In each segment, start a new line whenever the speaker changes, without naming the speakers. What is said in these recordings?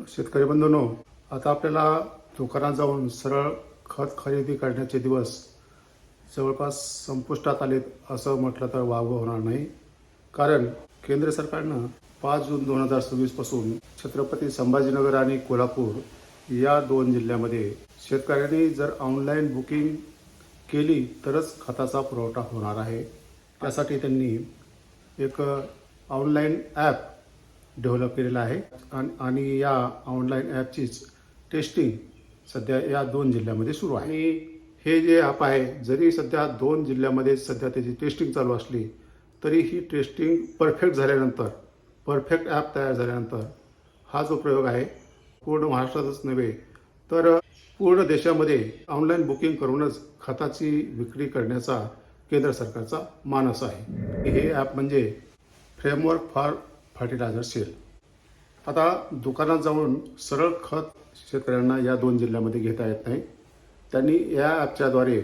शेतकरी बंधूंनो, आता आपल्याला दुकानात जाऊन सरळ खत खरेदी करण्याचे दिवस जवळपास संपुष्टात आलेत असं म्हटलं तर वावगं होणार नाही. कारण केंद्र सरकारनं 5 जून 2026 पासून छत्रपती संभाजीनगर आणि कोल्हापूर या 2 जिल्ह्यामध्ये शेतकऱ्यांनी जर ऑनलाईन बुकिंग केली तरच खताचा पुरवठा होणार आहे. त्यासाठी त्यांनी एक ऑनलाईन ॲप डेव्हलप केलेला आहे आणि या ऑनलाईन ॲपचीच टेस्टिंग सध्या या 2 जिल्ह्यामध्ये सुरू आहे. आणि हे जे ॲप आहे, जरी सध्या 2 जिल्ह्यामध्ये सध्या त्याची टेस्टिंग चालू असली तरी ही टेस्टिंग परफेक्ट झाल्यानंतर, परफेक्ट ॲप तयार झाल्यानंतर हा जो प्रयोग आहे पूर्ण महाराष्ट्रातच नव्हे तर पूर्ण देशामध्ये ऑनलाईन बुकिंग करूनच खताची विक्री करण्याचा केंद्र सरकारचा मानस आहे. हे ॲप म्हणजे फ्रेमवर्क फॉर फर्टिलायझर सेल. आता दुकानात जाऊन सरळ खत शेतकऱ्यांना या 2 जिल्ह्यामध्ये घेता येत नाही. त्यांनी या ॲपच्याद्वारे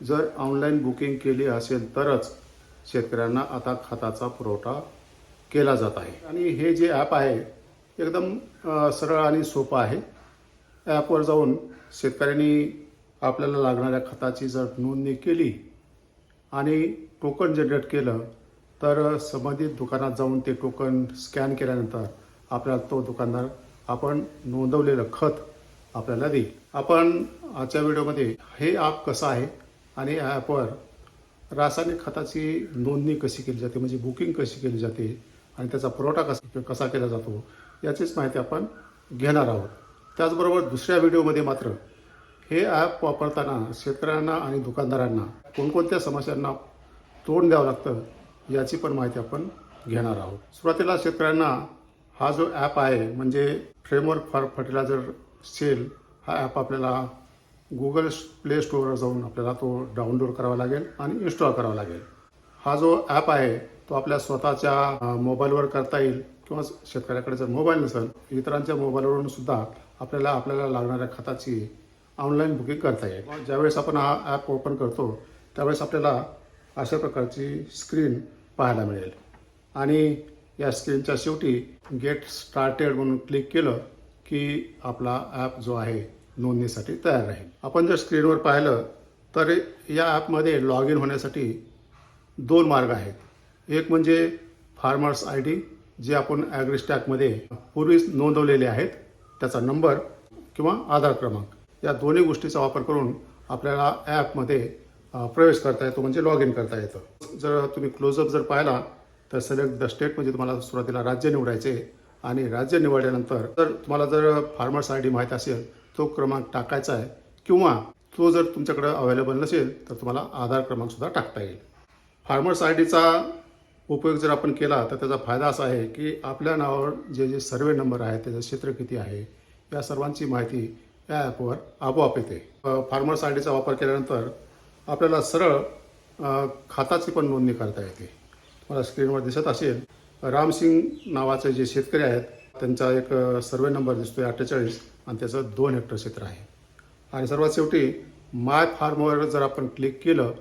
जर ऑनलाईन बुकिंग केली असेल तरच शेतकऱ्यांना आता खताचा पुरवठा केला जात आहे. आणि हे जे ॲप आहे एकदम सरळ आणि सोपं आहे. ॲपवर जाऊन शेतकऱ्यांनी आपल्याला लागणाऱ्या खताची जर नोंदणी केली आणि टोकन जनरेट केलं तर संबंधित दुकानात जाऊन ते टोकन स्कॅन केल्यानंतर आपल्याला तो दुकानदार आपण नोंदवलेलं खत आपल्याला देईल. आपण आजच्या व्हिडिओमध्ये हे ॲप कसं आहे आणि या ॲपवर रासायनिक खताची नोंदणी कशी केली जाते, म्हणजे बुकिंग कशी केली जाते आणि त्याचा पुरवठा कसा केला जातो याचीच माहिती आपण घेणार आहोत. त्याचबरोबर दुसऱ्या व्हिडिओमध्ये मात्र हे ॲप वापरताना शेतकऱ्यांना आणि दुकानदारांना कोणकोणत्या समस्यांना तोंड द्यावं लागतं याची पण माहिती आपण घेणार आहोत. सुरुवातीला शेतकऱ्यांना हा जो ॲप आहे म्हणजे फ्रेमवर्क फॉर फर्टिलायझर सेल, हा ॲप आपल्याला गुगल प्ले स्टोअरवर जाऊन आपल्याला तो डाउनलोड करावा लागेल आणि इन्स्टॉल करावा लागेल. हा जो ॲप आहे तो आपल्या स्वतःच्या मोबाईलवर करता येईल किंवा शेतकऱ्याकडे जर मोबाईल नसेल इतरांच्या मोबाईलवरून सुद्धा आपल्याला लागणाऱ्या खताची ऑनलाईन बुकिंग करता येईल. ज्यावेळेस आपण हा ॲप ओपन करतो त्यावेळेस आपल्याला अशा प्रकारची स्क्रीन पाहायला मिळेल आणि या स्क्रीनच्या शेवटी गेट स्टार्टेड म्हणून क्लिक केलं की आपला ॲप जो आहे नोंदणीसाठी तयार राहील. आपण जर स्क्रीनवर पाहिलं तर या ॲपमध्ये लॉग इन होण्यासाठी 2 मार्ग आहेत. एक म्हणजे फार्मर्स ID जे आपण ॲग्रीस्टॅकमध्ये पूर्वीच नोंदवलेले आहेत त्याचा नंबर किंवा आधार क्रमांक, या दोन्ही गोष्टीचा वापर करून आपल्याला ॲपमध्ये प्रवेश करता येतो, म्हणजे लॉग इन करता येतं. जर तुम्ही क्लोजअप जर पाहिला तर सिलेक्ट द स्टेट म्हणजे तुम्हाला सुरुवातीला राज्य निवडायचे आणि राज्य निवडल्यानंतर तुम्हाला जर फार्मर्स ID माहीत असेल तो क्रमांक टाकायचा आहे किंवा तो जर तुमच्याकडे अवेलेबल नसेल तर तुम्हाला आधार क्रमांकसुद्धा टाकता येईल. फार्मर्स IDचा उपयोग जर आपण केला तर त्याचा फायदा असा आहे की आपल्या नावावर जे सर्वे नंबर आहे, त्याचं क्षेत्र किती आहे, या सर्वांची माहिती या ॲपवर आपोआप येते. फार्मर्स IDचा वापर केल्यानंतर आपल्याला सरळ खताची पण नोंदणी करता येते. मला स्क्रीनवर दिसत असेल रामसिंग नावाचे जे शेतकरी आहेत त्यांचा एक सर्वे नंबर दिसतोय 48 आणि त्याचं 2 हेक्टर क्षेत्र आहे. आणि सर्वात शेवटी माय फार्मवर जर आपण क्लिक केलं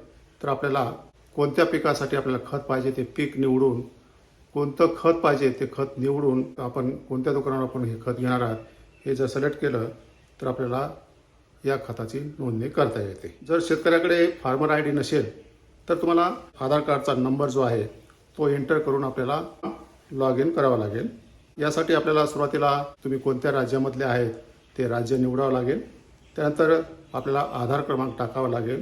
तर आपल्याला कोणत्या पिकासाठी आपल्याला खत पाहिजे ते पीक निवडून, कोणतं खत पाहिजे ते खत निवडून आपण कोणत्या दुकानावर आपण हे खत घेणार आहात हे जर सिलेक्ट केलं तर आपल्याला या खताची नोंदणी करता येते. जर शेतकऱ्याकडे फार्मर ID नसेल तर तुम्हाला आधार कार्डचा नंबर जो आहे तो एंटर करून आपल्याला लॉग इन करावं लागेल. यासाठी आपल्याला सुरुवातीला तुम्ही कोणत्या राज्यामधले आहेत ते राज्य निवडावं लागेल. त्यानंतर आपल्याला आधार क्रमांक टाकावा लागेल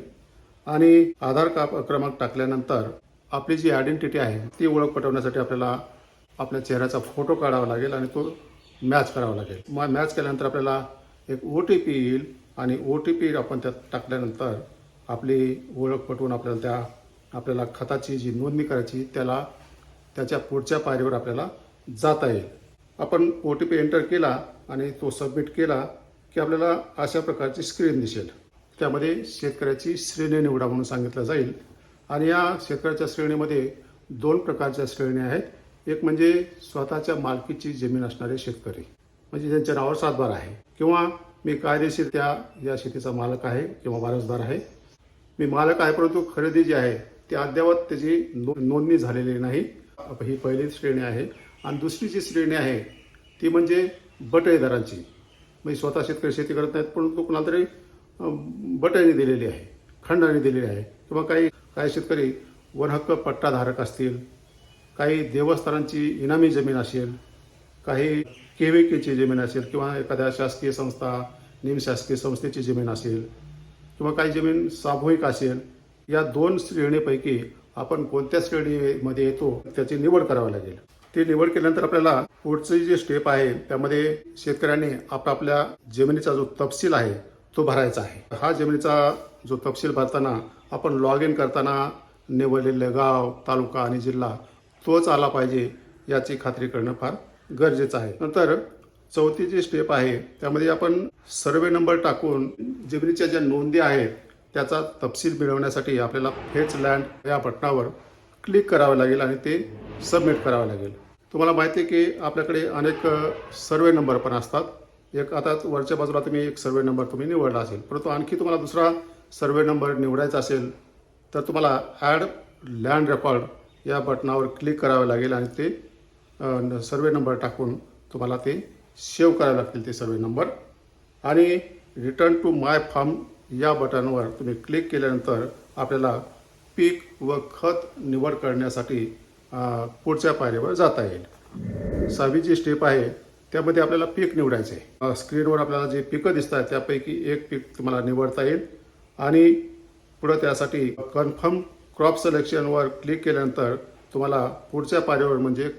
आणि आधार क्रमांक टाकल्यानंतर आपली जी आयडेंटिटी आहे ती ओळख पटवण्यासाठी आपल्याला आपल्या चेहऱ्याचा फोटो काढावा लागेल आणि तो मॅच करावा लागेल. मॅच केल्यानंतर आपल्याला एक OTP येईल आणि OTP आपण त्यात टाकल्यानंतर आपली ओळख पटवून आपल्याला खताची जी नोंदणी करायची त्याच्या पुढच्या पायरीवर आपल्याला जाता येईल. आपण OTP एंटर केला आणि तो सबमिट केला की आपल्याला अशा प्रकारची स्क्रीन दिसेल. त्यामध्ये शेतकऱ्याची श्रेणी निवडा म्हणून सांगितलं जाईल आणि या शेतकऱ्याच्या श्रेणीमध्ये 2 प्रकारच्या श्रेणी आहेत. एक म्हणजे स्वतःच्या मालकीची जमीन असणारे शेतकरी, म्हणजे ज्यांच्या नावावर सातबारा आहे, किंवा मी कायदेशीर या शेतीचा मालक आहे किंवा वारसदार आहे. मी मालक आहे परंतु खरेदी जी आहे ती अद्यावत त्याची नोंदणी झालेली नाही, ही पहिली श्रेणी आहे. आणि दुसरी जी श्रेणी आहे ती म्हणजे बटाईदारांची, म्हणजे स्वतः शेतकरी शेती करत नाहीत परंतु कोणाला तरी बटाईने दिलेली आहे, खंडाने दिलेली आहे, किंवा काही काही शेतकरी वनहक्क पट्टाधारक असतील, काही देवस्थानांची इनामी जमीन असेल, काही केविकेची जमीन असेल, किंवा एखाद्या शासकीय संस्था निमशासकीय संस्थेची जमीन असेल, किंवा काही जमीन सामूहिक असेल. या 2 श्रेणीपैकी आपण कोणत्या श्रेणीमध्ये येतो त्याची निवड करावी लागेल. ती निवड केल्यानंतर आपल्याला पुढची जी स्टेप आहे त्यामध्ये शेतकऱ्यांनी आपापल्या जमिनीचा जो तपशील आहे तो भरायचा आहे. हा जमिनीचा जो तपशील भरताना आपण लॉग इन करताना निवडलेले गाव, तालुका आणि जिल्हा तोच आला पाहिजे याची खात्री करणं फार गरजेचं आहे. नंतर चौथी जी स्टेप आहे त्यामध्ये आपण सर्वे नंबर टाकून जमिनीच्या ज्या नोंदी आहेत त्याचा तपशील मिळवण्यासाठी आपल्याला फेच लँड या बटणावर क्लिक करावं लागेल आणि ते सबमिट करावं लागेल. तुम्हाला माहिती आहे की आपल्याकडे अनेक सर्वे नंबर पण असतात. एक आता वरच्या बाजूला तुम्ही एक सर्वे नंबर तुम्ही निवडला असेल, परंतु आणखी तुम्हाला दुसरा सर्वे नंबर निवडायचा असेल तर तुम्हाला ॲड लँड रेकॉर्ड या बटणावर क्लिक करावं लागेल आणि ते सर्वे नंबर टाकून तुम्हाला ते सेव्ह करावे लागतील ते सर्वे नंबर. आणि रिटर्न टू माय फार्म या बटनवर तुम्ही क्लिक केल्यानंतर आपल्याला पीक व खत निवड करण्यासाठी पुढच्या पायरीवर जाता येईल. 6वी जी स्टेप आहे त्यामध्ये आपल्याला पीक निवडायचे आहे. स्क्रीनवर आपल्याला जे पिकं दिसत आहेत त्यापैकी एक पीक तुम्हाला निवडता येईल आणि पुढे त्यासाठी कन्फर्म क्रॉप सिलेक्शनवर क्लिक केल्यानंतर तुम्हाला पुढच्या पायरीवर म्हणजे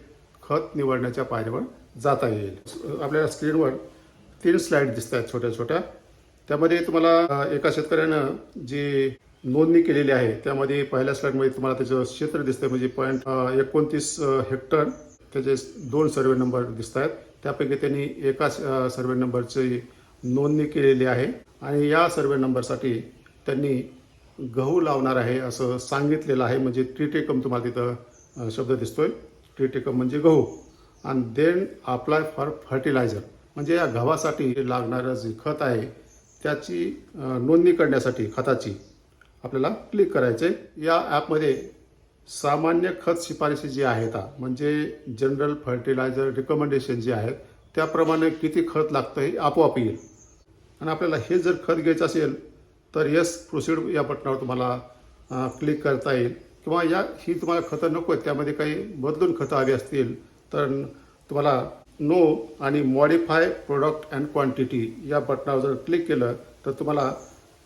खत निवडण्याच्या पायरीवर जाता येईल. आपल्याला स्क्रीनवर 3 स्लाईड दिसत आहेत छोट्या छोट्या. त्यामध्ये तुम्हाला एका शेतकऱ्यानं जी नोंदणी केलेली आहे त्यामध्ये पहिल्या स्लाईडमध्ये तुम्हाला त्याचं क्षेत्र दिसतंय, म्हणजे 0.29 हेक्टर. त्याचे 2 सर्वे नंबर दिसत आहेत. त्यापैकी त्यांनी एका सर्वे नंबरची नोंदणी केलेली आहे आणि या सर्वे नंबरसाठी त्यांनी गहू लावणार आहे असं सांगितलेलं आहे. म्हणजे ट्रिटेकम तुम्हाला तिथं शब्द दिसतोय, ट्रिटेकम म्हणजे गहू. आणि देन अप्लाय फॉर फर्टिलायझर म्हणजे या गव्हासाठी लागणारं जे खत आहे त्याची नोंदणी करण्यासाठी खताची आपल्याला क्लिक करायचे. या ॲपमध्ये सामान्य खत शिफारशी जी आहेत म्हणजे जनरल फर्टिलायझर रिकमेंडेशन जे आहेत त्याप्रमाणे किती खत लागतं हे आपोआप येईल. आणि आपल्याला हे जर खत घ्यायचं असेल तर येस प्रोसीड या बटनावर तुम्हाला क्लिक करता येईल. किंवा ही तुम्हाला खतं नको आहेत, त्यामध्ये काही बदलून खतं हवी असतील तर तुम्हाला नो आणि मॉडिफाय प्रोडक्ट अँड क्वांटिटी या बटनावर जर क्लिक केलं तर तुम्हाला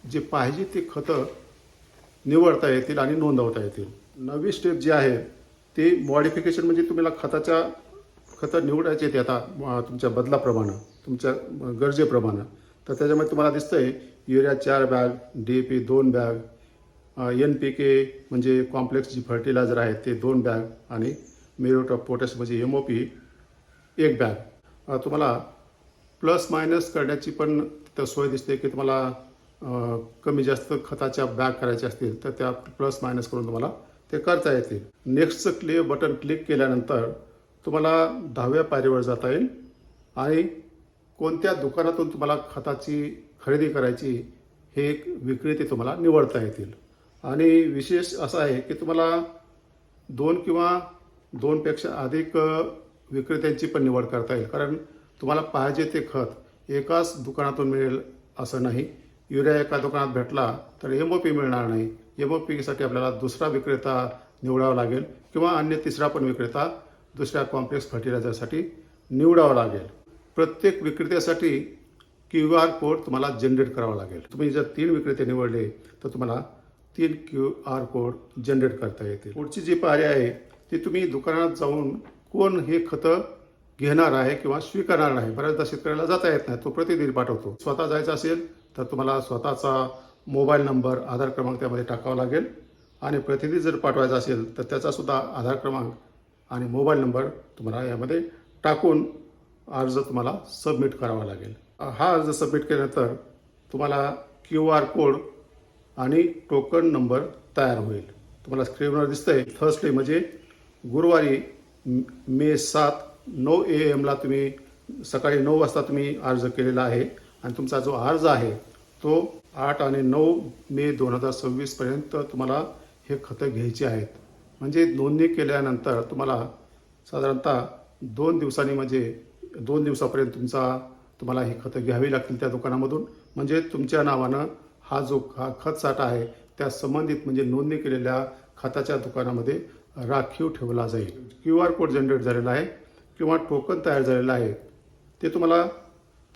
जे पाहिजे ते खतं निवडता येतील आणि नोंदवता येतील. 9वी स्टेप जी आहे ती मॉडिफिकेशन, म्हणजे तुम्हाला खतं निवडायचे ते आता तुमच्या बदलाप्रमाणे, तुमच्या गरजेप्रमाणे. तर त्याच्यामध्ये तुम्हाला दिसतंय urea 4 bag, DAP 2 bag, NPK म्हणजे कॉम्प्लेक्स जी फर्टिलायझर आहे ते 2 बॅग आणि म्युरेट ऑफ पोटॅश म्हणजे MOP 1 बॅग. तुम्हाला प्लस मायनस करण्याची पण तिथं सोय दिसते की तुम्हाला कमी जास्त खताच्या बॅग करायच्या असतील तर त्या प्लस मायनस करून तुम्हाला ते करता येतील. नेक्स्टचं बटन क्लिक केल्यानंतर तुम्हाला 10व्या पायरीवर जाता येईल आणि कोणत्या दुकानातून तुम्हाला खताची खरेदी करायची हे एक विक्रेते तुम्हाला निवडता येतील. आणि विशेष असं आहे की तुम्हाला 2 किंवा 2पेक्षा अधिक विक्रेत्यांची पण निवड करता येईल. कारण तुम्हाला पाहिजे ते खत एकाच दुकानातून मिळेल असं नाही. युरिया एका दुकानात भेटला तर MOP मिळणार नाही. MOPसाठी आपल्याला दुसरा विक्रेता निवडावा लागेल किंवा अन्य तिसरा पण विक्रेता दुसऱ्या कॉम्प्लेक्स फर्टिलायझरसाठी निवडावा लागेल. प्रत्येक विक्रेत्यासाठी QR कोड तुम्हाला जनरेट करावा लागेल. तुम्ही जर 3 विक्रेते निवडले तर तुम्हाला 3 QR कोड जनरेट करता येतील. पुढची जी पायरी आहे ती तुम्ही दुकानात जाऊन कोण हे खतं घेणार आहे किंवा स्वीकारणार आहे. बऱ्याचदा शेतकऱ्याला जाता येत नाही, तो प्रतिनिधी पाठवतो. स्वतः जायचं असेल तर तुम्हाला स्वतःचा मोबाईल नंबर, आधार क्रमांक त्यामध्ये टाकावा लागेल. आणि प्रतिनिधी जर पाठवायचा असेल तर त्याचासुद्धा आधार क्रमांक आणि मोबाईल नंबर तुम्हाला यामध्ये टाकून अर्ज तुम्हाला सबमिट करावा लागेल. हा अर्ज सबमिट केल्यानंतर तुम्हाला QR कोड आणि टोकन नंबर तयार होईल. तुम्हाला स्क्रीनवर दिसतंय थर्सडे म्हणजे गुरुवारी मे 7 9 AM ला तुम्ही सकाळी 9 वाजता तुम्ही अर्ज केलेला आहे आणि तुमचा जो अर्ज आहे तो 8 आणि 9 मे 2026 पर्यंत तुम्हाला हे खतं घ्यायची आहेत. म्हणजे नोंदणी केल्यानंतर तुम्हाला साधारणतः 2 दिवसांनी म्हणजे 2 दिवसापर्यंत तुम्हाला ही खतं घ्यावी लागतील त्या दुकानामधून. म्हणजे तुमच्या नावानं हा खत साठा आहे त्या संबंधित म्हणजे नोंदणी केलेल्या खताच्या दुकानामध्ये राखीव ठेवला जाईल. QR कोड जनरेट झालेला आहे किंवा टोकन तयार झालेलं आहे ते तुम्हाला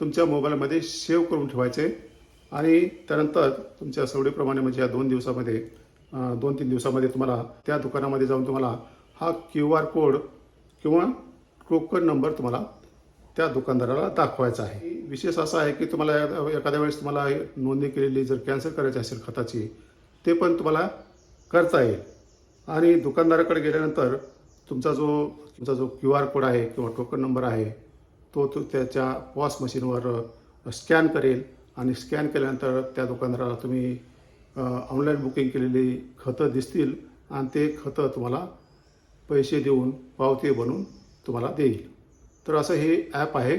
तुमच्या मोबाईलमध्ये सेव्ह करून ठेवायचे आणि त्यानंतर तुमच्या सवडीप्रमाणे म्हणजे या 2-3 दिवसामध्ये तुम्हाला त्या दुकानामध्ये जाऊन तुम्हाला हा QR कोड किंवा टोकन नंबर तुम्हाला त्या दुकानदाराला दाखवायचा आहे. विशेष असा आहे की तुम्हाला एखाद्या वेळेस तुम्हाला नोंदणी केलेली जर कॅन्सल करायची असेल खताची ते पण तुम्हाला करता येईल. आणि दुकानदाराकडे गेल्यानंतर तुमचा जो QR कोड आहे किंवा टोकन नंबर आहे तो त्याच्या पॉस मशीनवर स्कॅन करेल आणि स्कॅन केल्यानंतर त्या दुकानदाराला तुम्ही ऑनलाईन बुकिंग केलेली खतं दिसतील आणि ते खतं तुम्हाला पैसे देऊन पावती बनवून तुम्हाला देईल. तर असं हे ॲप आहे.